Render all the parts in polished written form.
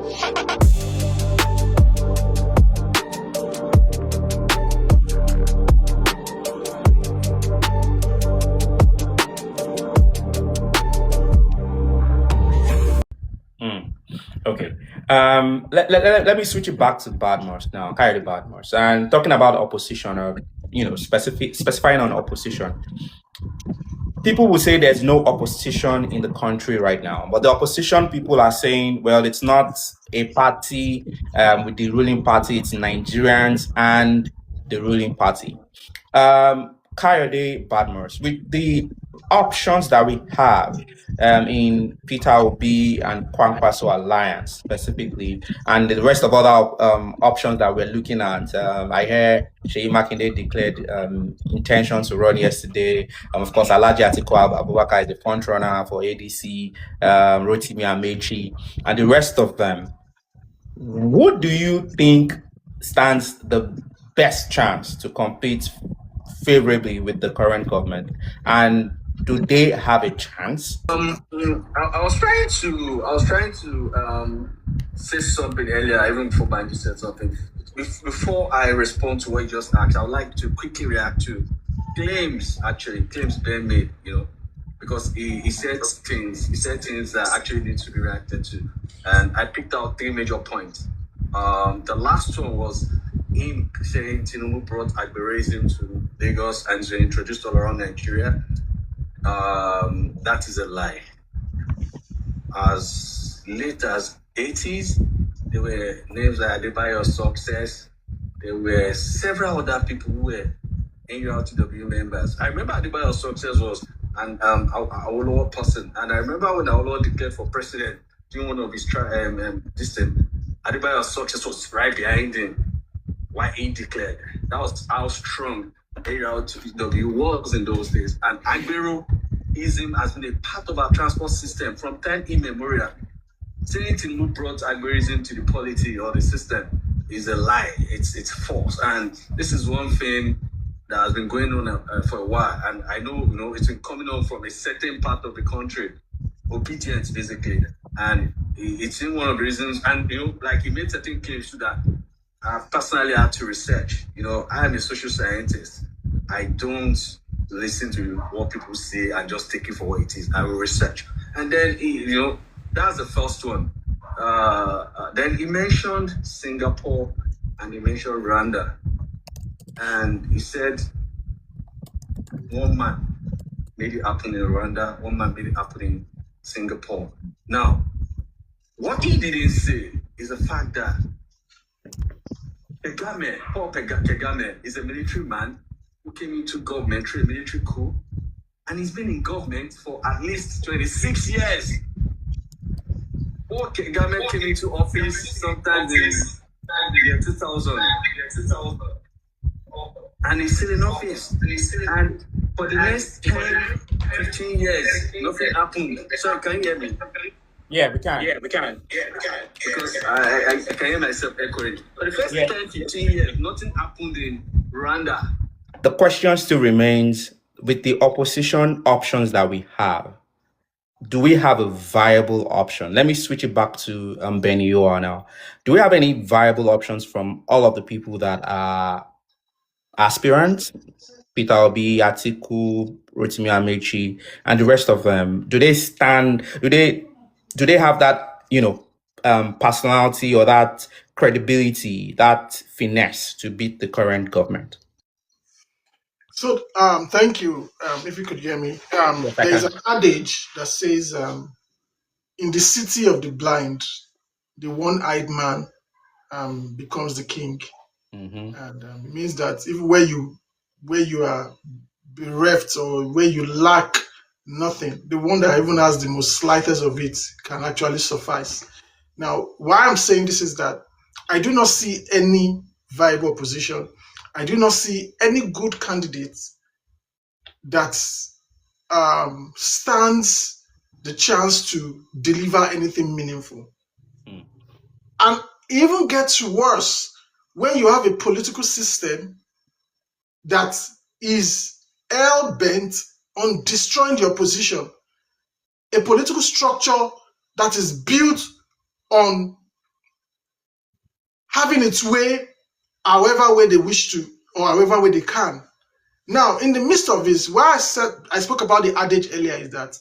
Okay. Let me switch it back to Badmus now, Kayode Badmus, and talking about opposition, or specifying on opposition. People will say there's no opposition in the country right now, but the opposition people are saying, well, it's not a party with the ruling party; it's Nigerians and the ruling party. Kayode Badmus, with the options that we have in Peter Obi and Kwankwaso alliance specifically, and the rest of other options that we're looking at. I hear Sheyi Makinde declared intention to run yesterday. Of course, Alhaji Atiku Abubakar is the front runner for ADC, Rotimi Amechi, and the rest of them. What do you think stands the best chance to compete favorably with the current government, and do they have a chance? I was trying to say something earlier, even before Banji said something. Before I respond to what you just asked, I would like to quickly react to claims Ben made, because he said things that actually need to be reacted to. And I picked out 3 major points. The last one was him saying Tinubu brought agberism to Lagos and to introduced all around Nigeria. That is a lie. As late as 80s, there were names like Adebayo Success. There were several other people who were NURTW members. I remember Adebayo Success was an Awolowo person, and I remember when Awolowo declared for president during one of his this thing, Adebayo Success was right behind him while he declared. That was how strong NURTW was in those days. And Agberoism has been a part of our transport system from time immemorial. Saying Tinubu brought agberism to the polity or the system is a lie. It's false. And this is one thing that has been going on for a while. And I know, it's been coming on from a certain part of the country, Obidient, basically. And it's in one of the reasons. And, like he made certain claims to that. I've personally had to research. I am a social scientist. I don't listen to what people say and just take it for what it is. I will research. And then, that's the first one. Then he mentioned Singapore and he mentioned Rwanda. And he said one man made it happen in Rwanda, one man made it happen in Singapore. Now, what he didn't say is the fact that Paul Kagame is a military man who came into government through a military coup, and he's been in government for at least 26 years. Paul Kagame came into office sometime in the year 2000. And he's still in office. And for the next 10, 15 years, nothing happened. Sorry, can you hear me? Yeah, we can. Because I can hear myself echoing. For the first 10, 15 years, nothing happened in Rwanda. The question still remains, with the opposition options that we have, do we have a viable option? Let me switch it back to Ben Iyoha now. Do we have any viable options from all of the people that are aspirants? Peter Obi, Atiku, Rotimi Amechi, and the rest of them. Do they have that, personality or that credibility, that finesse to beat the current government? So, thank you. If you could hear me, Yes, there is an adage that says, in the city of the blind, the one-eyed man becomes the king. And it means that even where you are bereft or where you lack nothing, the one that even has the most slightest of it can actually suffice. Now, why I'm saying this is that I do not see any viable opposition. I do not see any good candidate that stands the chance to deliver anything meaningful. And it even gets worse when you have a political system that is hell-bent on destroying the opposition, a political structure that is built on having its way however way they wish to, or however way they can. Now, in the midst of this, why I spoke about the adage earlier is that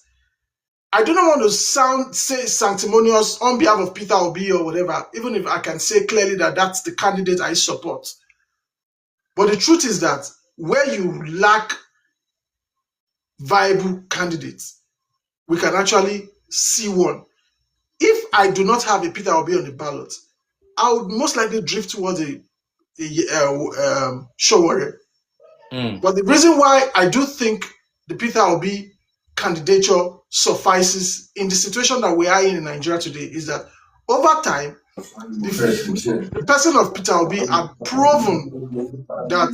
I do not want to say sanctimonious on behalf of Peter Obi or whatever, even if I can say clearly that that's the candidate I support. But the truth is that where you lack viable candidates, we can actually see one. If I do not have a Peter Obi on the ballot, I would most likely drift towards a Sowore. But the reason why I do think the Peter Obi candidature suffices in the situation that we are in Nigeria today is that over time, the person of Peter Obi has proven that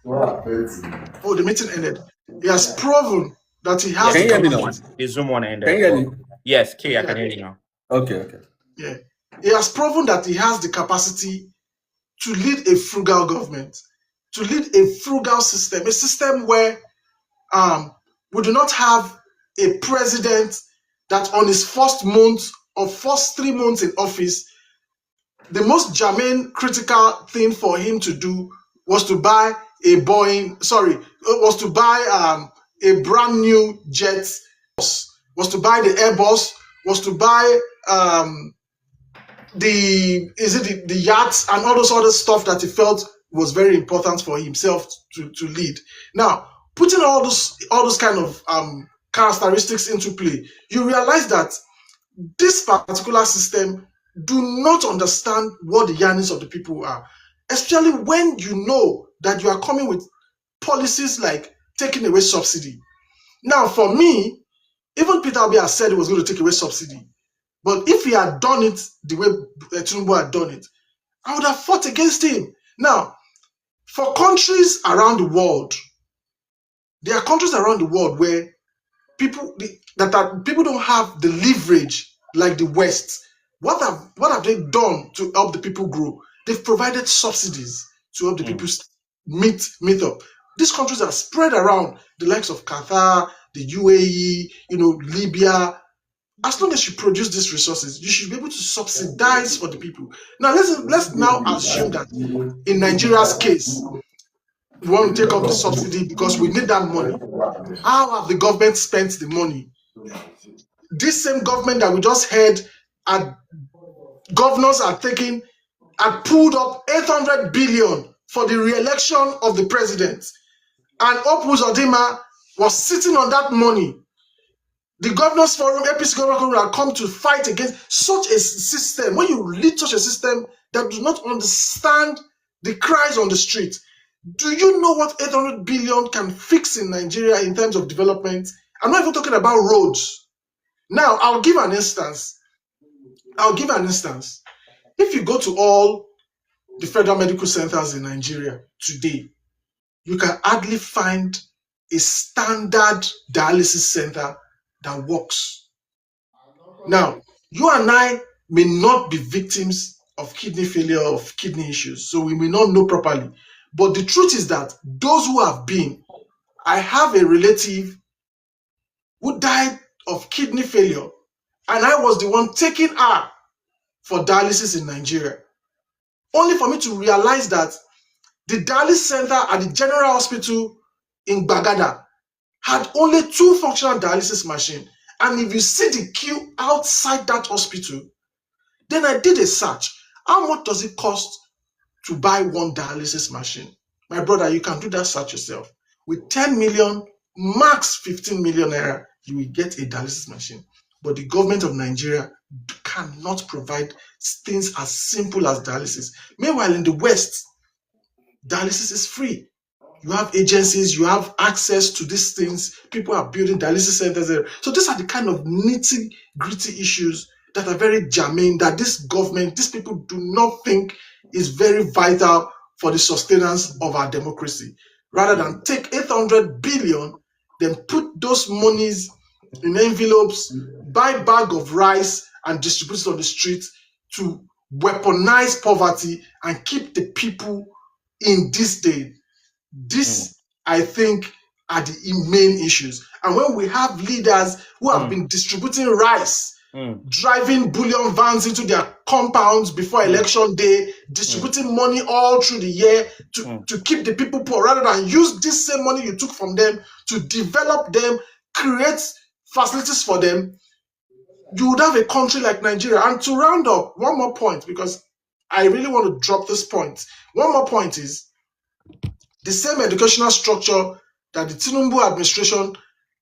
the meeting ended. He has proven that he has the capacity. The Zoom one ended. Can you hear me? Yes, Kay, I can hear you now. Okay. Yeah. He has proven that he has the capacity to lead a frugal government, to lead a frugal system, a system where we do not have a president that on his first 3 months in office, the most germane critical thing for him to do was to buy a brand new jet, was to buy the Airbus, was to buy the yachts and all those other stuff that he felt was very important for himself to lead. Now, putting all those kind of characteristics into play, you realize that this particular system do not understand what the yearnings of the people are, especially when you know that you are coming with policies like taking away subsidy. Now, for me, even Peter Obi has said he was going to take away subsidy, but if he had done it the way Tinubu had done it, I would have fought against him. Now, for countries around the world, there are countries around the world where people don't have the leverage like the West. What have they done to help the people grow? They've provided subsidies to help the people meet up. These countries are spread around the likes of Qatar, the UAE, Libya. As long as you produce these resources, you should be able to subsidize for the people. Now, let's now assume that in Nigeria's case, we want to take off the subsidy because we need that money. How have the government spent the money? This same government that we just heard, governors are pulled up 800 billion for the re-election of the president. And Hope Uzodinma was sitting on that money. The Governors Forum, APC Governors Forum, have come to fight against such a system. When you lead such a system that does not understand the cries on the street, do you know what 800 billion can fix in Nigeria in terms of development? I'm not even talking about roads. Now, I'll give an instance. If you go to all the federal medical centers in Nigeria today, you can hardly find a standard dialysis center that works. Now, you and I may not be victims of kidney failure, of kidney issues, so we may not know properly. But the truth is that those who have been, I have a relative who died of kidney failure, and I was the one taking her for dialysis in Nigeria, only for me to realize that the dialysis center at the General Hospital in Bagada had only 2 functional dialysis machines. And if you see the queue outside that hospital, then I did a search. How much does it cost to buy one dialysis machine? My brother, you can do that search yourself. With 10 million, max 15 million naira, you will get a dialysis machine. But the government of Nigeria cannot provide things as simple as dialysis. Meanwhile, in the West, dialysis is free. You have agencies, you have access to these things. People are building dialysis centers there. So these are the kind of nitty-gritty issues that are very germane, that this government, these people do not think is very vital for the sustenance of our democracy. Rather than take 800 billion, then put those monies in envelopes, buy bag of rice and distribute it on the street to weaponize poverty and keep the people in this day. This, I think, are the main issues. And when we have leaders who have been distributing rice, driving bullion vans into their compounds before election day, distributing money all through the year to keep the people poor, rather than use this same money you took from them to develop them, create facilities for them, you would have a country like Nigeria. And to round up, one more point, because I really want to drop this point. One more point is the same educational structure that the Tinubu administration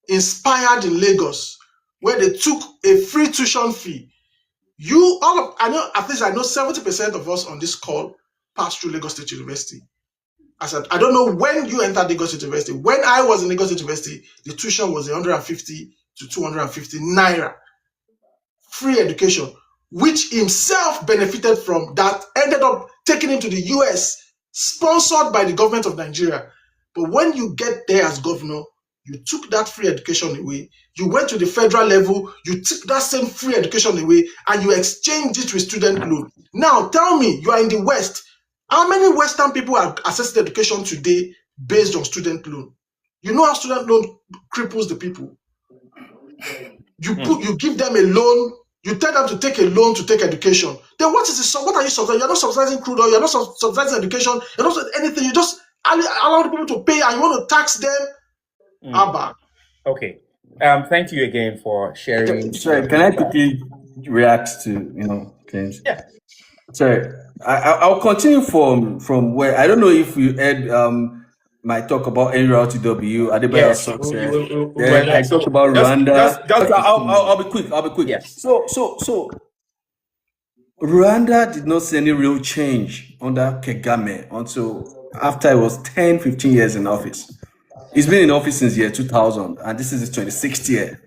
inspired in Lagos, where they took a free tuition fee. I know 70% of us on this call passed through Lagos State University. I said, I don't know when you entered Lagos State University. When I was in Lagos State University, the tuition was 150 to 250 naira. Free education, which himself benefited from, that ended up taking him to the US, sponsored by the government of Nigeria. But when you get there as governor, you took that free education away. You went to the federal level, you took that same free education away, and you exchanged it with student loan. Now, tell me, you are in the West. How many Western people are accessing education today based on student loan? You know how student loan cripples the people. You give them a loan, you tell them to take a loan to take education. Then what are you subsidizing? You're not subsidizing crude oil, you're not subsidizing education, you're not anything. You just allow the people to pay and you want to tax them. Abba. Okay. Thank you again for sharing. Sorry, can I quickly react to claims? Yeah. Sorry, I'll continue from where I don't know if you heard my talk about NURTW, Adebayo's success. Then I talked about Rwanda. I'll be quick. Yes. So Rwanda did not see any real change under Kagame until after he was 10, 15 years in office. He's been in office since year 2000, and this is his 26th year.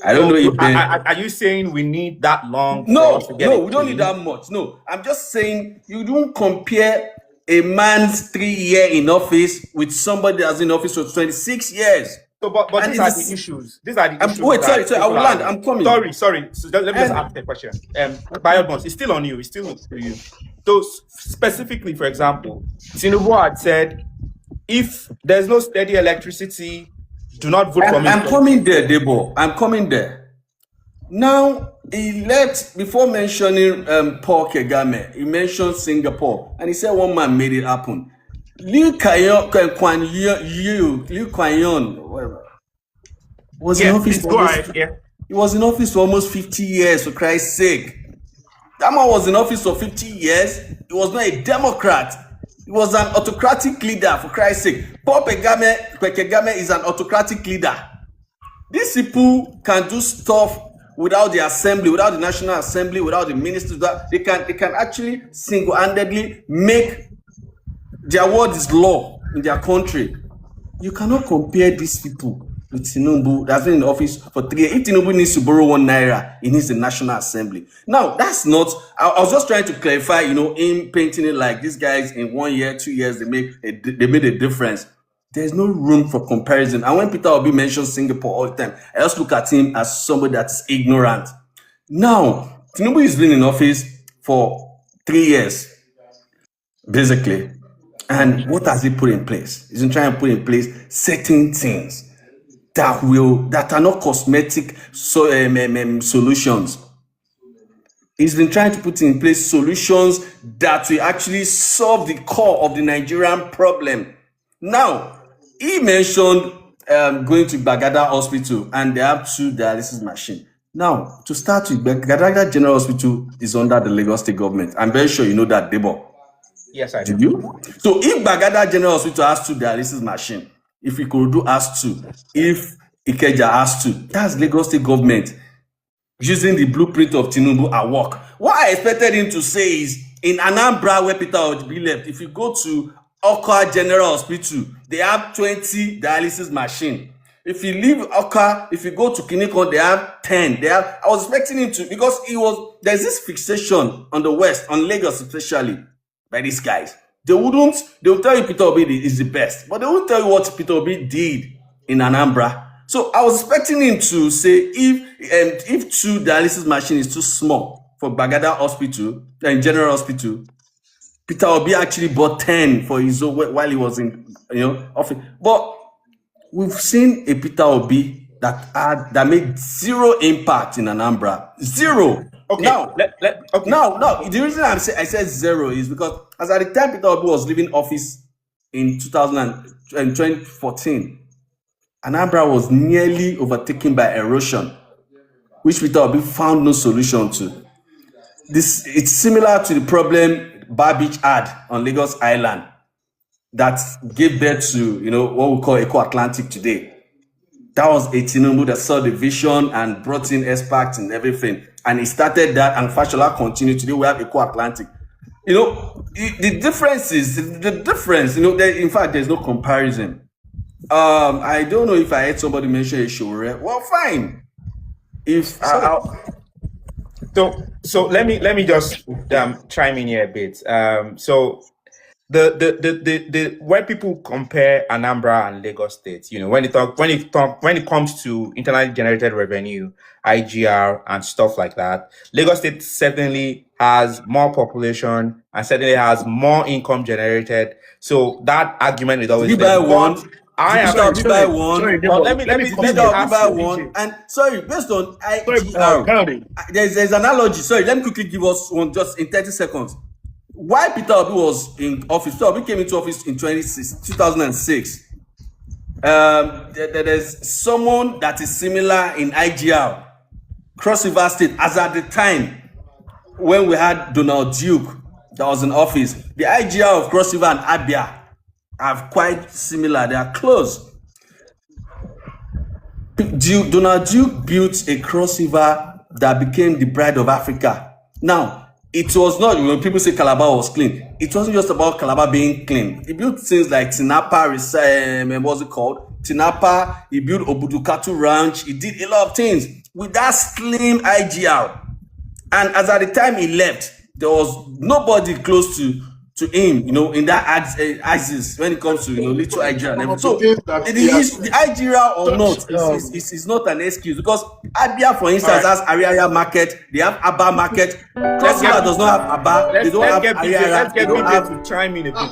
I don't know if are you saying we need that long? No, we don't need that much. No, I'm just saying you don't compare a man's 3 year in office with somebody that's in office for 26 years. So, but these are the issues. These are the issues. Wait, sorry, I will land. I'm coming. Sorry. So let me just ask a question. Badmus, it's still on you. It's still to you. So specifically, for example, Tinubu had said, if there's no steady electricity, do not vote for me. I'm coming there, Debo. I'm coming there. Now, before mentioning Paul Kagame, he mentioned Singapore, and he said one man made it happen. Liu Kuan Yew, whatever, was in office. He was in office for almost 50 years, for Christ's sake. That man was in office for 50 years. He was not a Democrat. He was an autocratic leader, for Christ's sake. Paul Kagame is an autocratic leader. These people can do stuff without the assembly, without the National Assembly, without the ministers. They can actually single-handedly make their word is law in their country. You cannot compare these people with Tinubu that's been in office for 3 years. If Tinubu needs to borrow 1 naira, he needs the National Assembly. Now, that's not, I was just trying to clarify, in painting it like these guys in 1 year, 2 years, they made a difference. There's no room for comparison. And when Peter Obi mentions Singapore all the time, I just look at him as somebody that's ignorant. Now, Tinubu has been in office for 3 years, basically. And what has he put in place? He's been trying to put in place certain things that are not cosmetic solutions. He's been trying to put in place solutions that will actually solve the core of the Nigerian problem. Now, he mentioned going to Bagada Hospital, and they have 2 dialysis machines. Now, to start with, Bagada General Hospital is under the Lagos State government. I'm very sure you know that, Debo. Yes, I do. Did you? So if Bagada General Hospital has 2 dialysis machines, if Ikorodu has 2, if Ikeja has 2, that's Lagos State government using the blueprint of Tinubu at work. What I expected him to say is, in Anambra, where Peter Obi left, if you go to Oka General Hospital, they have 20 dialysis machines. If you leave Oka, if you go to Kinikon, they have 10. I was expecting him to, because there's this fixation on the West, on Lagos especially, by these guys. They'll tell you Peter Obi is the best, but they won't tell you what Peter Obi did in Anambra. So I was expecting him to say, if 2 dialysis machines is too small for Bagada Hospital and General Hospital, Peter Obi actually bought 10 for his own while he was in office. But we've seen a Peter Obi that made 0 impact in Anambra. 0. Okay. Now, Okay. now, the reason I said zero is because as at the time Peter Obi was leaving office in 2014, Anambra was nearly overtaken by erosion, which Peter Obi found no solution to. It's similar to the problem Bar Beach had on Lagos Island that gave birth to, what we call Eco-Atlantic today. That was a Tinubu that saw the vision and brought in experts and everything. And he started that, and Fashola continued. Today we have Eco-Atlantic. The difference is, in fact, there's no comparison. I don't know if I heard somebody mention a show. Well, fine. So let me just chime in here a bit. So the when people compare Anambra and Lagos State, when it comes to internally generated revenue, IGR and stuff like that, Lagos State certainly has more population and certainly has more income generated. So that argument is always there. Buy one. Let me buy one. And sorry, based on IGR, there's an analogy. Sorry, let me quickly give us one just in 30 seconds. Why Peter Obi was in office? Peter Obi came into office in 2006. There's someone that is similar in IGR, Cross River State, as at the time when we had Donald Duke that was in office. The IGR of Cross River and Abia are quite similar. They are close. Donald Duke built a Cross River that became the pride of Africa. Now, it was not, when people say Calabar was clean, it wasn't just about Calabar being clean. He built things like Tinapa, what's it called? Tinapa, he built Obudukatu Ranch, he did a lot of things with that slim IGR. And as at the time he left, there was nobody close to him, in that axis when it comes to little IGR. So the IGR or not is not an excuse, because Abia, for instance, has Ariara market, they have Aba market. Cross River does not have Aba, they don't have Ariara. Let's get people to chime in a bit.